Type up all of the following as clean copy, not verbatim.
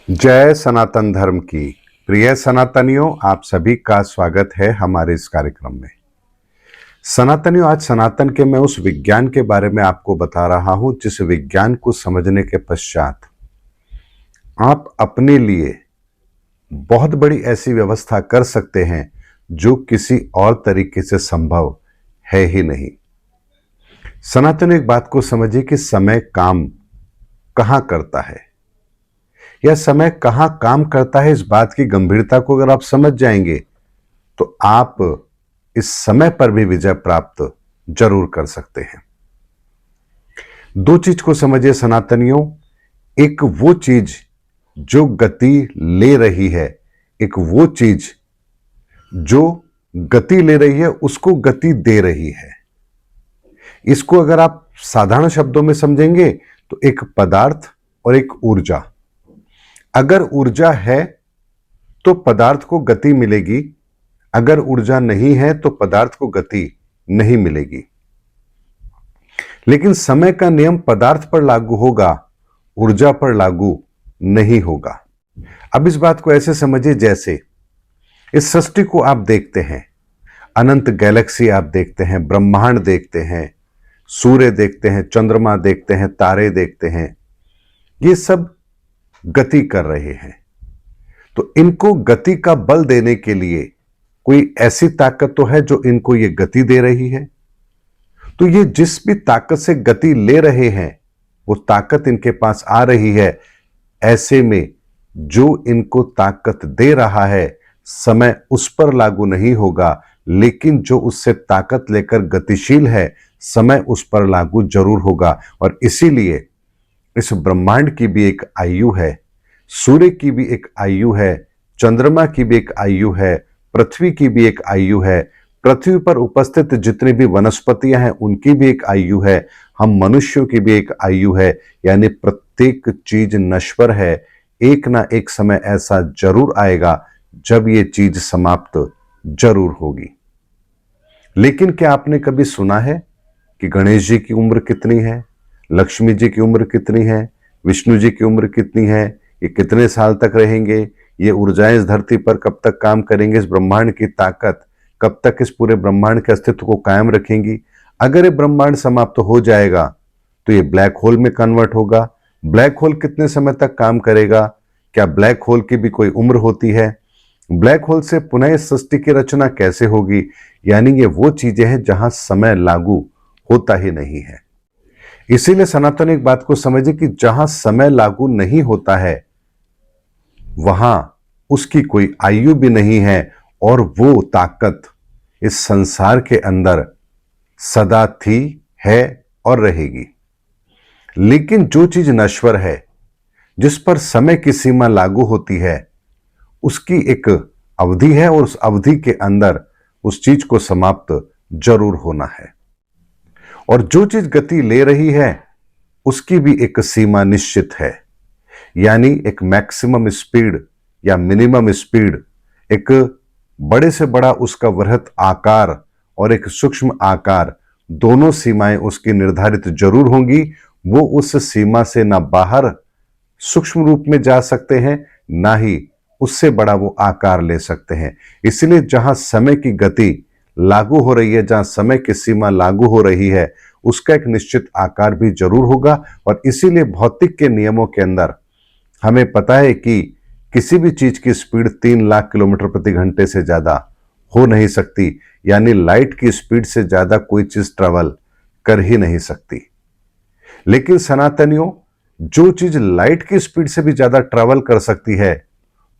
जय सनातन धर्म की। प्रिय सनातनियों, आप सभी का स्वागत है हमारे इस कार्यक्रम में। सनातनियों, आज सनातन के मैं उस विज्ञान के बारे में आपको बता रहा हूं जिस विज्ञान को समझने के पश्चात आप अपने लिए बहुत बड़ी ऐसी व्यवस्था कर सकते हैं जो किसी और तरीके से संभव है ही नहीं। सनातन, एक बात को समझिए कि समय काम कहां करता है या समय कहां काम करता है, इस बात की गंभीरता को अगर आप समझ जाएंगे तो आप इस समय पर भी विजय प्राप्त जरूर कर सकते हैं। दो चीज को समझिए सनातनियों, एक वो चीज जो गति ले रही है, एक वो चीज जो गति ले रही है उसको गति दे रही है। इसको अगर आप साधारण शब्दों में समझेंगे तो एक पदार्थ और एक ऊर्जा। अगर ऊर्जा है तो पदार्थ को गति मिलेगी, अगर ऊर्जा नहीं है तो पदार्थ को गति नहीं मिलेगी। लेकिन समय का नियम पदार्थ पर लागू होगा, ऊर्जा पर लागू नहीं होगा। अब इस बात को ऐसे समझिए जैसे इस सृष्टि को आप देखते हैं, अनंत गैलेक्सी आप देखते हैं, ब्रह्मांड देखते हैं, सूर्य देखते हैं, चंद्रमा देखते हैं, तारे देखते हैं, ये सब गति कर रहे हैं। तो इनको गति का बल देने के लिए कोई ऐसी ताकत तो है जो इनको ये गति दे रही है। तो ये जिस भी ताकत से गति ले रहे हैं वो ताकत इनके पास आ रही है। ऐसे में जो इनको ताकत दे रहा है, समय उस पर लागू नहीं होगा, लेकिन जो उससे ताकत लेकर गतिशील है, समय उस पर लागू जरूर होगा। और इसीलिए इस ब्रह्मांड की भी एक आयु है, सूर्य की भी एक आयु है, चंद्रमा की भी एक आयु है, पृथ्वी की भी एक आयु है, पृथ्वी पर उपस्थित जितनी भी वनस्पतियां हैं उनकी भी एक आयु है, हम मनुष्यों की भी एक आयु है। यानी प्रत्येक चीज नश्वर है। एक ना एक समय ऐसा जरूर आएगा जब ये चीज समाप्त जरूर होगी। लेकिन क्या आपने कभी सुना है कि गणेश जी की उम्र कितनी है, लक्ष्मी जी की उम्र कितनी है, विष्णु जी की उम्र कितनी है, ये कितने साल तक रहेंगे, ये ऊर्जाएं इस धरती पर कब तक काम करेंगे, इस ब्रह्मांड की ताकत कब तक इस पूरे ब्रह्मांड के अस्तित्व को कायम रखेंगी। अगर ये ब्रह्मांड समाप्त हो जाएगा तो ये ब्लैक होल में कन्वर्ट होगा। ब्लैक होल कितने समय तक काम करेगा, क्या ब्लैक होल की भी कोई उम्र होती है, ब्लैक होल से पुनः इस सृष्टि की रचना कैसे होगी। यानी ये वो चीजें हैं जहां समय लागू होता ही नहीं है। इसीलिए सनातन एक बात को समझिए कि जहां समय लागू नहीं होता है वहां उसकी कोई आयु भी नहीं है और वो ताकत इस संसार के अंदर सदा थी, है और रहेगी। लेकिन जो चीज नश्वर है, जिस पर समय की सीमा लागू होती है, उसकी एक अवधि है और उस अवधि के अंदर उस चीज को समाप्त जरूर होना है। और जो चीज गति ले रही है उसकी भी एक सीमा निश्चित है। यानी एक मैक्सिमम स्पीड या मिनिमम स्पीड, एक बड़े से बड़ा उसका वृहत आकार और एक सूक्ष्म आकार, दोनों सीमाएं उसकी निर्धारित जरूर होंगी। वो उस सीमा से ना बाहर सूक्ष्म रूप में जा सकते हैं, ना ही उससे बड़ा वो आकार ले सकते हैं। इसलिए जहां समय की गति लागू हो रही है, जहां समय की सीमा लागू हो रही है, उसका एक निश्चित आकार भी जरूर होगा। और इसीलिए भौतिक के नियमों के अंदर हमें पता है कि किसी भी चीज की स्पीड 3 लाख किलोमीटर प्रति घंटे से ज्यादा हो नहीं सकती। यानी लाइट की स्पीड से ज्यादा कोई चीज ट्रेवल कर ही नहीं सकती। लेकिन सनातनियों, जो चीज लाइट की स्पीड से भी ज्यादा ट्रेवल कर सकती है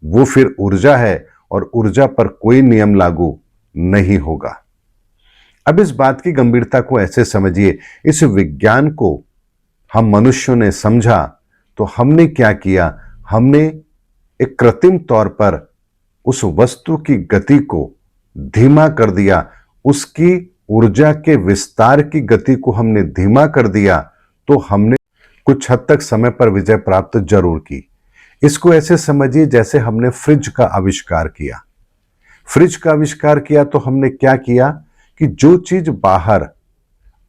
वो फिर ऊर्जा है, और ऊर्जा पर कोई नियम लागू नहीं होगा। अब इस बात की गंभीरता को ऐसे समझिए, इस विज्ञान को हम मनुष्यों ने समझा तो हमने क्या किया, हमने एक कृत्रिम तौर पर उस वस्तु की गति को धीमा कर दिया, उसकी ऊर्जा के विस्तार की गति को हमने धीमा कर दिया। तो हमने कुछ हद तक समय पर विजय प्राप्त जरूर की। इसको ऐसे समझिए जैसे हमने फ्रिज का आविष्कार किया। फ्रिज का आविष्कार किया तो हमने क्या किया कि जो चीज बाहर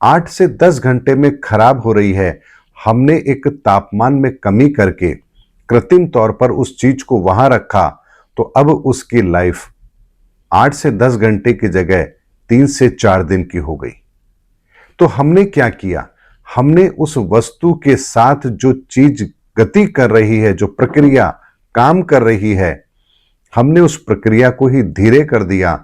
8 से 10 घंटे में खराब हो रही है, हमने एक तापमान में कमी करके कृत्रिम तौर पर उस चीज को वहां रखा, तो अब उसकी लाइफ 8 से 10 घंटे की जगह 3 से 4 दिन की हो गई। तो हमने क्या किया? हमने उस वस्तु के साथ जो चीज गति कर रही है, जो प्रक्रिया काम कर रही है, हमने उस प्रक्रिया को ही धीरे कर दिया।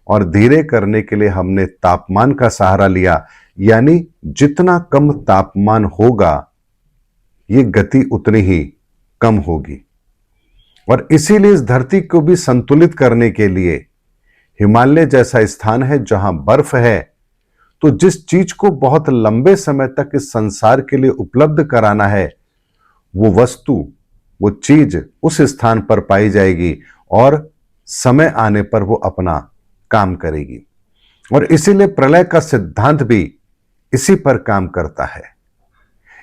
और धीरे करने के लिए हमने तापमान का सहारा लिया, यानी जितना कम तापमान होगा ये गति उतनी ही कम होगी। और इसीलिए इस धरती को भी संतुलित करने के लिए हिमालय जैसा स्थान है जहां बर्फ है, तो जिस चीज को बहुत लंबे समय तक इस संसार के लिए उपलब्ध कराना है, वो वस्तु, वो चीज उस स्थान पर पाई जाएगी और समय आने पर वो अपना काम करेगी। और इसीलिए प्रलय का सिद्धांत भी इसी पर काम करता है।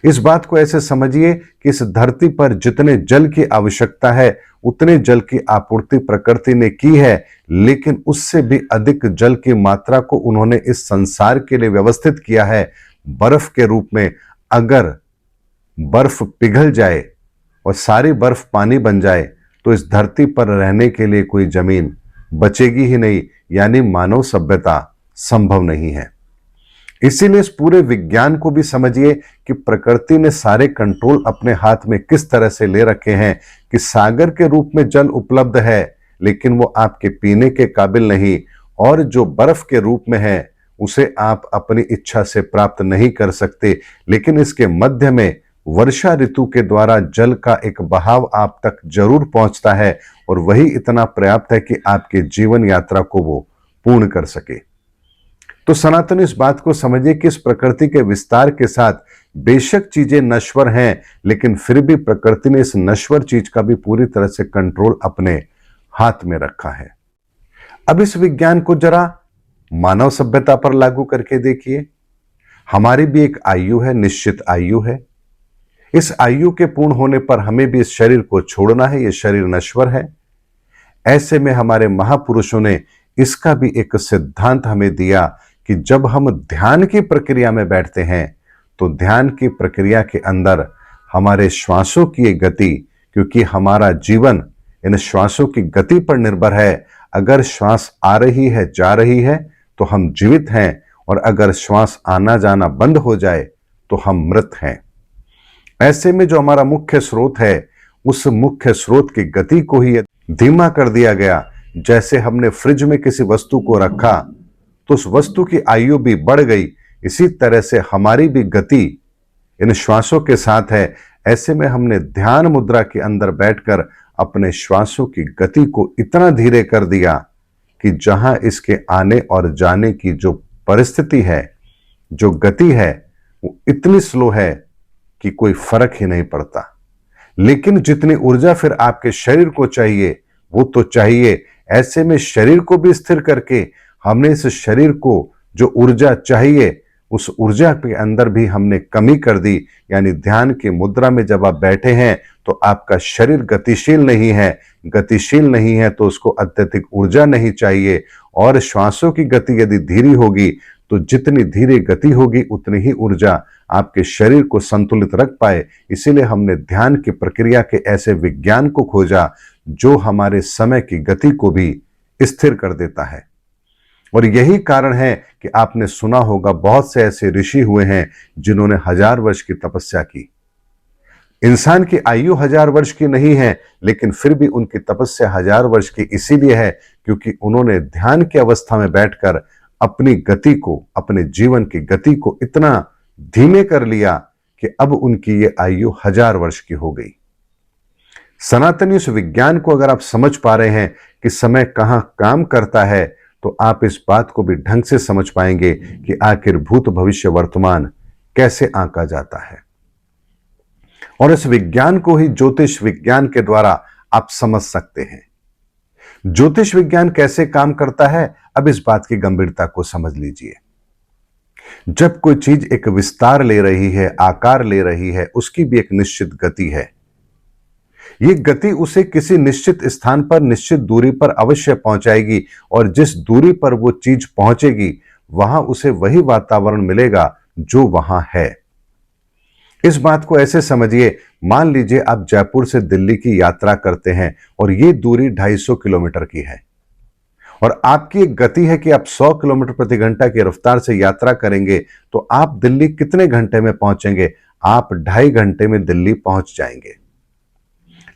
इस बात को ऐसे समझिए कि इस धरती पर जितने जल की आवश्यकता है उतने जल की आपूर्ति प्रकृति ने की है, लेकिन उससे भी अधिक जल की मात्रा को उन्होंने इस संसार के लिए व्यवस्थित किया है बर्फ के रूप में। अगर बर्फ पिघल जाए और सारी बर्फ पानी बन जाए तो इस धरती पर रहने के लिए कोई जमीन बचेगी ही नहीं, यानी मानव सभ्यता संभव नहीं है। इसीलिए इस पूरे विज्ञान को भी समझिए कि प्रकृति ने सारे कंट्रोल अपने हाथ में किस तरह से ले रखे हैं कि सागर के रूप में जल उपलब्ध है लेकिन वो आपके पीने के काबिल नहीं, और जो बर्फ के रूप में है उसे आप अपनी इच्छा से प्राप्त नहीं कर सकते, लेकिन इसके मध्य में वर्षा ऋतु के द्वारा जल का एक बहाव आप तक जरूर पहुंचता है और वही इतना पर्याप्त है कि आपके जीवन यात्रा को वो पूर्ण कर सके। तो सनातन इस बात को समझिए कि इस प्रकृति के विस्तार के साथ बेशक चीजें नश्वर हैं, लेकिन फिर भी प्रकृति ने इस नश्वर चीज का भी पूरी तरह से कंट्रोल अपने हाथ में रखा है। अब इस विज्ञान को जरा मानव सभ्यता पर लागू करके देखिए। हमारी भी एक आयु है, निश्चित आयु है। इस आयु के पूर्ण होने पर हमें भी इस शरीर को छोड़ना है, यह शरीर नश्वर है। ऐसे में हमारे महापुरुषों ने इसका भी एक सिद्धांत हमें दिया कि जब हम ध्यान की प्रक्रिया में बैठते हैं तो ध्यान की प्रक्रिया के अंदर हमारे श्वासों की गति, क्योंकि हमारा जीवन इन श्वासों की गति पर निर्भर है। अगर श्वास आ रही है, जा रही है तो हम जीवित हैं, और अगर श्वास आना जाना बंद हो जाए तो हम मृत हैं। ऐसे में जो हमारा मुख्य स्रोत है, उस मुख्य स्रोत की गति को ही धीमा कर दिया गया। जैसे हमने फ्रिज में किसी वस्तु को रखा तो उस वस्तु की आयु भी बढ़ गई, इसी तरह से हमारी भी गति इन श्वासों के साथ है। ऐसे में हमने ध्यान मुद्रा के अंदर बैठकर अपने श्वासों की गति को इतना धीरे कर दिया कि जहां इसके आने और जाने की जो परिस्थिति है, जो गति है, वो इतनी स्लो है कि कोई फर्क ही नहीं पड़ता। लेकिन जितनी ऊर्जा फिर आपके शरीर को चाहिए वो तो चाहिए। ऐसे में शरीर को भी स्थिर करके हमने इस शरीर को जो ऊर्जा चाहिए उस ऊर्जा के अंदर भी हमने कमी कर दी। यानी ध्यान की मुद्रा में जब आप बैठे हैं तो आपका शरीर गतिशील नहीं है, गतिशील नहीं है तो उसको अत्यधिक ऊर्जा नहीं चाहिए। और श्वासों की गति यदि धीरी होगी तो जितनी धीरे गति होगी उतनी ही ऊर्जा आपके शरीर को संतुलित रख पाए। इसीलिए हमने ध्यान की प्रक्रिया के ऐसे विज्ञान को खोजा जो हमारे समय की गति को भी स्थिर कर देता है। और यही कारण है कि आपने सुना होगा बहुत से ऐसे ऋषि हुए हैं जिन्होंने 1000 वर्ष की तपस्या की। इंसान की आयु 1000 वर्ष की नहीं है, लेकिन फिर भी उनकी तपस्या 1000 वर्ष की इसीलिए है क्योंकि उन्होंने ध्यान की अवस्था में बैठकर अपनी गति को, अपने जीवन की गति को इतना धीमे कर लिया कि अब उनकी ये आयु 1000 वर्ष की हो गई। सनातनी उस विज्ञान को अगर आप समझ पा रहे हैं कि समय कहां काम करता है, तो आप इस बात को भी ढंग से समझ पाएंगे कि आखिर भूत भविष्य वर्तमान कैसे आंका जाता है। और इस विज्ञान को ही ज्योतिष विज्ञान के द्वारा आप समझ सकते हैं। ज्योतिष विज्ञान कैसे काम करता है, अब इस बात की गंभीरता को समझ लीजिए। जब कोई चीज एक विस्तार ले रही है, आकार ले रही है, उसकी भी एक निश्चित गति है। ये गति उसे किसी निश्चित स्थान पर, निश्चित दूरी पर अवश्य पहुंचाएगी, और जिस दूरी पर वो चीज पहुंचेगी वहां उसे वही वातावरण मिलेगा जो वहां है। इस बात को ऐसे समझिए, मान लीजिए आप जयपुर से दिल्ली की यात्रा करते हैं और ये दूरी 250 किलोमीटर की है और आपकी एक गति है कि आप 100 किलोमीटर प्रति घंटा की रफ्तार से यात्रा करेंगे तो आप दिल्ली कितने घंटे में पहुंचेंगे? आप 2.5 घंटे में दिल्ली पहुंच जाएंगे।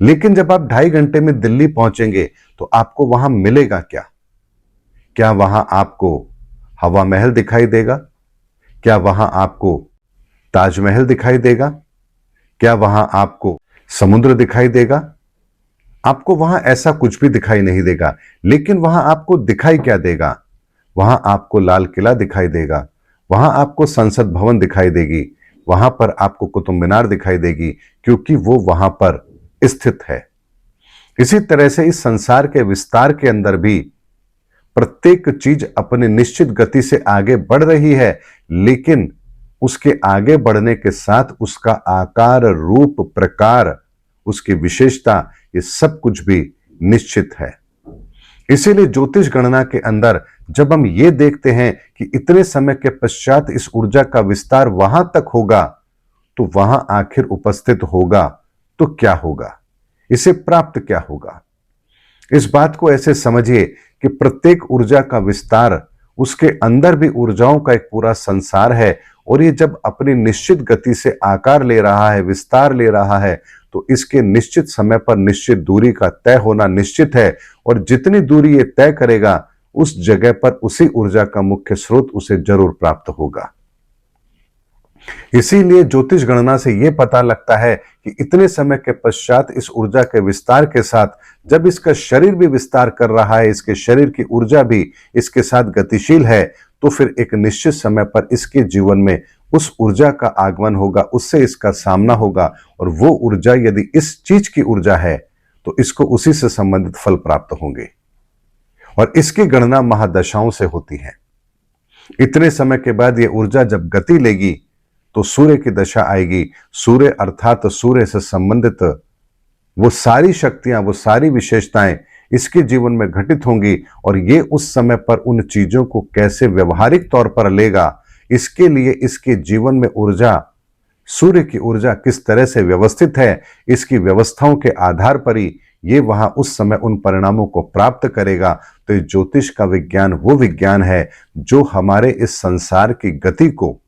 लेकिन जब आप 2.5 घंटे में दिल्ली पहुंचेंगे तो आपको वहां मिलेगा क्या? क्या वहां आपको हवा महल दिखाई देगा? क्या वहां आपको ताजमहल दिखाई देगा? क्या वहां आपको समुद्र दिखाई देगा? आपको वहां ऐसा कुछ भी दिखाई नहीं देगा। लेकिन वहां आपको दिखाई क्या देगा? वहां आपको लाल किला दिखाई देगा, वहां आपको संसद भवन दिखाई देगी, वहां पर आपको कुतुब मीनार दिखाई देगी, क्योंकि वो वहां पर स्थित है। इसी तरह से इस संसार के विस्तार के अंदर भी प्रत्येक चीज अपनी निश्चित गति से आगे बढ़ रही है, लेकिन उसके आगे बढ़ने के साथ उसका आकार, रूप, प्रकार, उसकी विशेषता, ये सब कुछ भी निश्चित है। इसीलिए ज्योतिष गणना के अंदर जब हम ये देखते हैं कि इतने समय के पश्चात इस ऊर्जा का विस्तार वहां तक होगा, तो वहां आखिर उपस्थित होगा तो क्या होगा, इसे प्राप्त क्या होगा? इस बात को ऐसे समझिए कि प्रत्येक ऊर्जा का विस्तार, उसके अंदर भी ऊर्जाओं का एक पूरा संसार है और ये जब अपनी निश्चित गति से आकार ले रहा है, विस्तार ले रहा है, तो इसके निश्चित समय पर निश्चित दूरी का तय होना निश्चित है और जितनी दूरी ये तय करेगा उस जगह पर उसी ऊर्जा का मुख्य स्रोत उसे जरूर प्राप्त होगा। इसीलिए ज्योतिष गणना से यह पता लगता है कि इतने समय के पश्चात इस ऊर्जा के विस्तार के साथ जब इसका शरीर भी विस्तार कर रहा है, इसके शरीर की ऊर्जा भी इसके साथ गतिशील है, तो फिर एक निश्चित समय पर इसके जीवन में उस ऊर्जा का आगमन होगा, उससे इसका सामना होगा और वो ऊर्जा यदि इस चीज की ऊर्जा है तो इसको उसी से संबंधित फल प्राप्त होंगे। और इसकी गणना महादशाओं से होती है। इतने समय के बाद ये ऊर्जा जब गति लेगी तो सूर्य की दशा आएगी। सूर्य अर्थात सूर्य से संबंधित वो सारी शक्तियां, वो सारी विशेषताएं इसके जीवन में घटित होंगी और ये उस समय पर उन चीजों को कैसे व्यवहारिक तौर पर लेगा, इसके लिए इसके जीवन में ऊर्जा, सूर्य की ऊर्जा किस तरह से व्यवस्थित है, इसकी व्यवस्थाओं के आधार पर ही ये वहां उस समय उन परिणामों को प्राप्त करेगा। तो ये ज्योतिष का विज्ञान वो विज्ञान है जो हमारे इस संसार की गति को,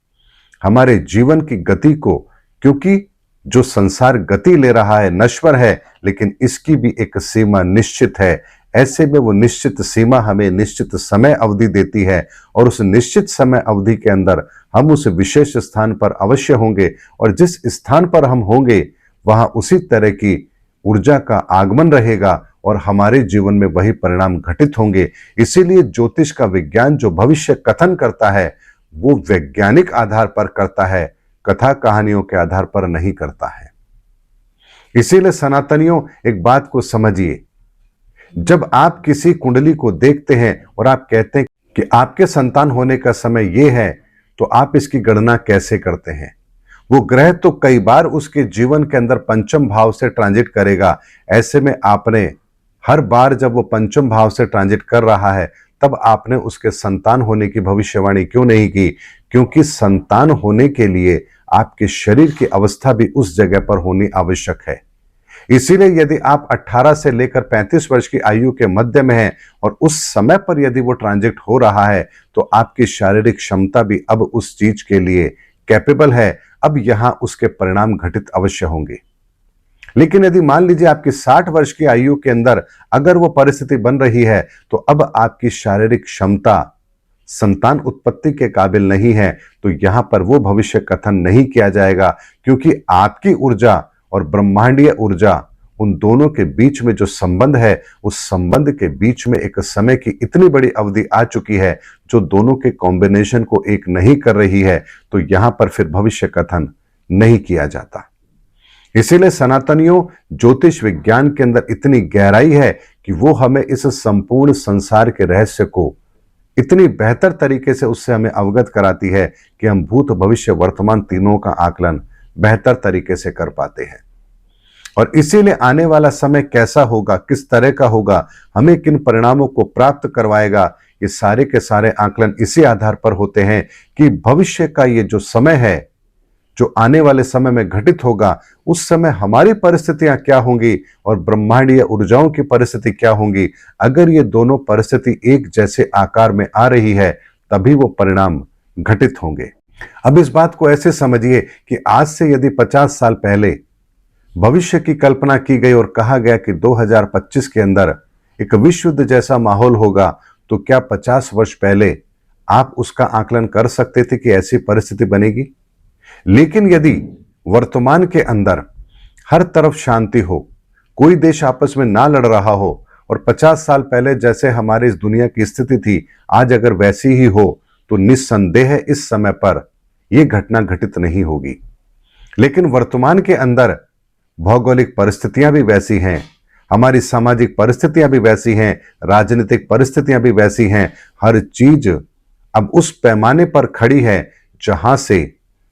हमारे जीवन की गति को, क्योंकि जो संसार गति ले रहा है नश्वर है, लेकिन इसकी भी एक सीमा निश्चित है। ऐसे में वो निश्चित सीमा हमें निश्चित समय अवधि देती है और उस निश्चित समय अवधि के अंदर हम उस विशेष स्थान पर अवश्य होंगे और जिस स्थान पर हम होंगे वहां उसी तरह की ऊर्जा का आगमन रहेगा और हमारे जीवन में वही परिणाम घटित होंगे। इसीलिए ज्योतिष का विज्ञान जो भविष्य कथन करता है वो वैज्ञानिक आधार पर करता है, कथा कहानियों के आधार पर नहीं करता है। इसीलिए सनातनियों एक बात को समझिए, जब आप किसी कुंडली को देखते हैं और आप कहते हैं कि आपके संतान होने का समय यह है, तो आप इसकी गणना कैसे करते हैं? वो ग्रह तो कई बार उसके जीवन के अंदर पंचम भाव से ट्रांजिट करेगा। ऐसे में आपने हर बार जब वो पंचम भाव से ट्रांजिट कर रहा है तब आपने उसके संतान होने की भविष्यवाणी क्यों नहीं की? क्योंकि संतान होने के लिए आपके शरीर की अवस्था भी उस जगह पर होनी आवश्यक है। इसीलिए यदि आप 18 से लेकर 35 वर्ष की आयु के मध्य में हैं और उस समय पर यदि वो ट्रांजिट हो रहा है तो आपकी शारीरिक क्षमता भी अब उस चीज के लिए कैपेबल है। अब यहां उसके परिणाम घटित अवश्य होंगे। लेकिन यदि मान लीजिए आपकी 60 वर्ष की आयु के अंदर अगर वो परिस्थिति बन रही है तो अब आपकी शारीरिक क्षमता संतान उत्पत्ति के काबिल नहीं है, तो यहां पर वो भविष्य कथन नहीं किया जाएगा, क्योंकि आपकी ऊर्जा और ब्रह्मांडीय ऊर्जा, उन दोनों के बीच में जो संबंध है, उस संबंध के बीच में एक समय की इतनी बड़ी अवधि आ चुकी है जो दोनों के कॉम्बिनेशन को एक नहीं कर रही है। तो यहां पर फिर भविष्य कथन नहीं किया जाता। इसीलिए सनातनियों ज्योतिष विज्ञान के अंदर इतनी गहराई है कि वो हमें इस संपूर्ण संसार के रहस्य को इतनी बेहतर तरीके से उससे हमें अवगत कराती है कि हम भूत भविष्य वर्तमान तीनों का आकलन बेहतर तरीके से कर पाते हैं। और इसीलिए आने वाला समय कैसा होगा, किस तरह का होगा, हमें किन परिणामों को प्राप्त करवाएगा, ये सारे के सारे आकलन इसी आधार पर होते हैं कि भविष्य का ये जो समय है, जो आने वाले समय में घटित होगा, उस समय हमारी परिस्थितियां क्या होंगी और ब्रह्मांडीय ऊर्जाओं की परिस्थिति क्या होंगी। अगर ये दोनों परिस्थिति एक जैसे आकार में आ रही है, तभी वो परिणाम घटित होंगे। अब इस बात को ऐसे समझिए कि आज से यदि 50 साल पहले भविष्य की कल्पना की गई और कहा गया कि 2025 के अंदर एक विश्व युद्ध जैसा माहौल होगा, तो क्या 50 वर्ष पहले आप उसका आकलन कर सकते थे कि ऐसी परिस्थिति बनेगी? लेकिन यदि वर्तमान के अंदर हर तरफ शांति हो, कोई देश आपस में ना लड़ रहा हो और 50 साल पहले जैसे हमारी इस दुनिया की स्थिति थी, आज अगर वैसी ही हो, तो निस्संदेह इस समय पर यह घटना घटित नहीं होगी। लेकिन वर्तमान के अंदर भौगोलिक परिस्थितियां भी वैसी हैं, हमारी सामाजिक परिस्थितियां भी वैसी हैं, राजनीतिक परिस्थितियां भी वैसी हैं। हर चीज अब उस पैमाने पर खड़ी है जहां से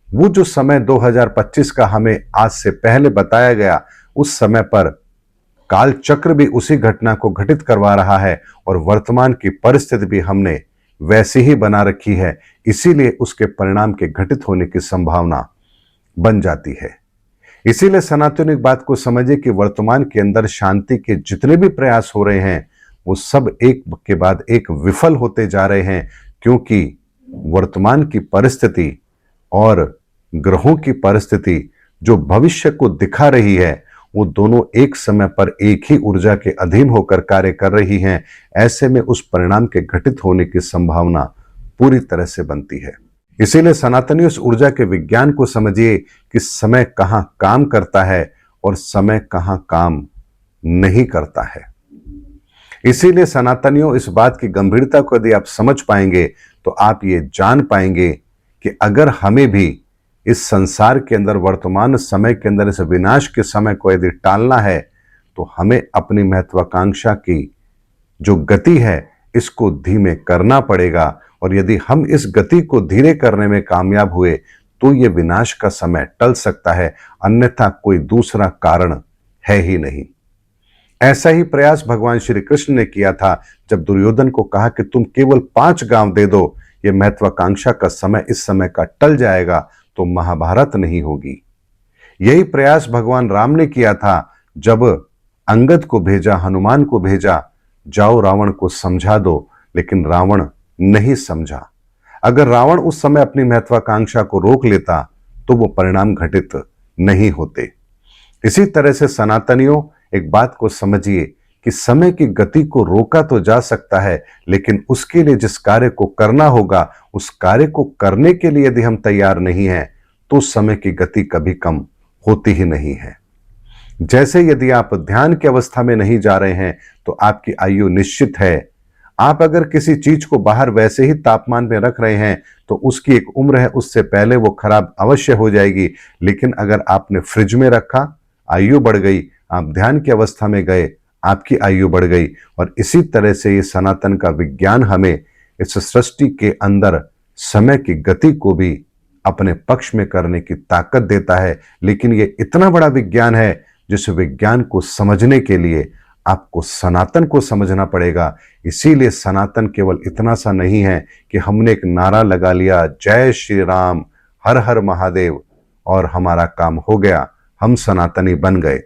वो जो समय 2025 का हमें आज से पहले बताया गया, उस समय पर काल चक्र भी उसी घटना को घटित करवा रहा है और वर्तमान की परिस्थिति भी हमने वैसी ही बना रखी है। इसीलिए उसके परिणाम के घटित होने की संभावना बन जाती है। इसीलिए सनातन एक बात को समझिए कि वर्तमान के अंदर शांति के जितने भी प्रयास हो रहे हैं, वो सब एक के बाद एक विफल होते जा रहे हैं, क्योंकि वर्तमान की परिस्थिति और ग्रहों की परिस्थिति जो भविष्य को दिखा रही है, वो दोनों एक समय पर एक ही ऊर्जा के अधीन होकर कार्य कर रही हैं। ऐसे में उस परिणाम के घटित होने की संभावना पूरी तरह से बनती है। इसीलिए सनातनी उस ऊर्जा के विज्ञान को समझिए कि समय कहां काम करता है और समय कहां काम नहीं करता है। इसीलिए सनातनियों इस बात की गंभीरता को यदि आप समझ पाएंगे, तो आप ये जान पाएंगे कि अगर हमें भी इस संसार के अंदर वर्तमान समय के अंदर इस विनाश के समय को यदि टालना है, तो हमें अपनी महत्वाकांक्षा की जो गति है इसको धीमे करना पड़ेगा। और यदि हम इस गति को धीरे करने में कामयाब हुए, तो ये विनाश का समय टल सकता है, अन्यथा कोई दूसरा कारण है ही नहीं। ऐसा ही प्रयास भगवान श्री कृष्ण ने किया था जब दुर्योधन को कहा कि तुम केवल 5 गांव दे दो, ये महत्वाकांक्षा का समय इस समय का टल जाएगा, तो महाभारत नहीं होगी। यही प्रयास भगवान राम ने किया था जब अंगद को भेजा, हनुमान को भेजा, जाओ रावण को समझा दो, लेकिन रावण नहीं समझा। अगर रावण उस समय अपनी महत्वाकांक्षा को रोक लेता, तो वो परिणाम घटित नहीं होते। इसी तरह से सनातनियों एक बात को समझिए कि समय की गति को रोका तो जा सकता है, लेकिन उसके लिए जिस कार्य को करना होगा, उस कार्य को करने के लिए यदि हम तैयार नहीं हैं, तो समय की गति कभी कम होती ही नहीं है। जैसे यदि आप ध्यान की अवस्था में नहीं जा रहे हैं, तो आपकी आयु निश्चित है। आप अगर किसी चीज को बाहर वैसे ही तापमान में रख रहे हैं, तो उसकी एक उम्र है, उससे पहले वो खराब अवश्य हो जाएगी। लेकिन अगर आपने फ्रिज में रखा, आयु बढ़ गई, आप ध्यान की अवस्था में गए, आपकी आयु बढ़ गई। और इसी तरह से ये सनातन का विज्ञान हमें इस सृष्टि के अंदर समय की गति को भी अपने पक्ष में करने की ताकत देता है। लेकिन ये इतना बड़ा विज्ञान है, जिस विज्ञान को समझने के लिए आपको सनातन को समझना पड़ेगा। इसीलिए सनातन केवल इतना सा नहीं है कि हमने एक नारा लगा लिया, जय श्री राम, हर हर महादेव, और हमारा काम हो गया, हम सनातनी बन गए।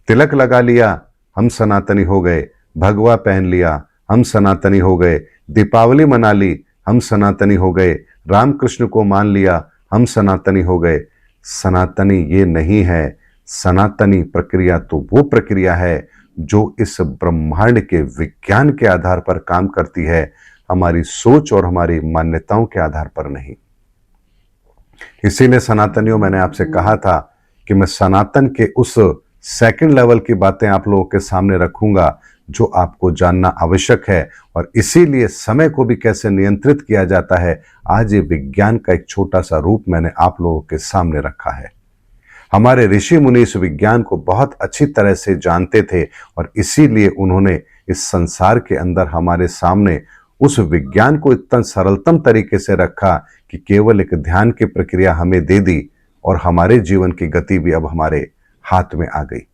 तिलक लगा लिया, हम सनातनी हो गए। भगवा पहन लिया, हम सनातनी हो गए। दीपावली मना ली, हम सनातनी हो गए। रामकृष्ण को मान लिया, हम सनातनी हो गए। सनातनी ये नहीं है। सनातनी प्रक्रिया तो वो प्रक्रिया है जो इस ब्रह्मांड के विज्ञान के आधार पर काम करती है, हमारी सोच और हमारी मान्यताओं के आधार पर नहीं। इसीलिए सनातनियों, मैंने आपसे कहा था कि मैं सनातन के उस सेकंड लेवल की बातें आप लोगों के सामने रखूंगा जो आपको जानना आवश्यक है। और इसीलिए समय को भी कैसे नियंत्रित किया जाता है, आज ये विज्ञान का एक छोटा सा रूप मैंने आप लोगों के सामने रखा है। हमारे ऋषि मुनि इस विज्ञान को बहुत अच्छी तरह से जानते थे और इसीलिए उन्होंने इस संसार के अंदर हमारे सामने उस विज्ञान को इतना सरलतम तरीके से रखा कि केवल एक ध्यान की प्रक्रिया हमें दे दी और हमारे जीवन की गति भी अब हमारे हाथ में आ गई।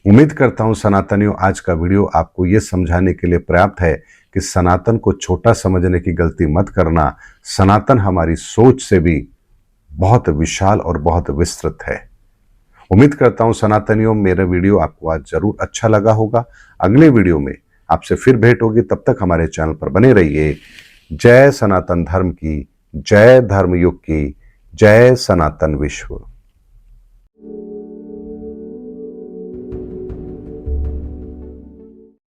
उम्मीद करता हूं सनातनियों, आज का वीडियो आपको यह समझाने के लिए पर्याप्त है कि सनातन को छोटा समझने की गलती मत करना। सनातन हमारी सोच से भी बहुत विशाल और बहुत विस्तृत है। उम्मीद करता हूं सनातनियों, मेरा वीडियो आपको आज जरूर अच्छा लगा होगा। अगले वीडियो में आपसे फिर भेंट होगी, तब तक हमारे चैनल पर बने रहिए। जय सनातन धर्म की, जय धर्म युग की, जय सनातन विश्व।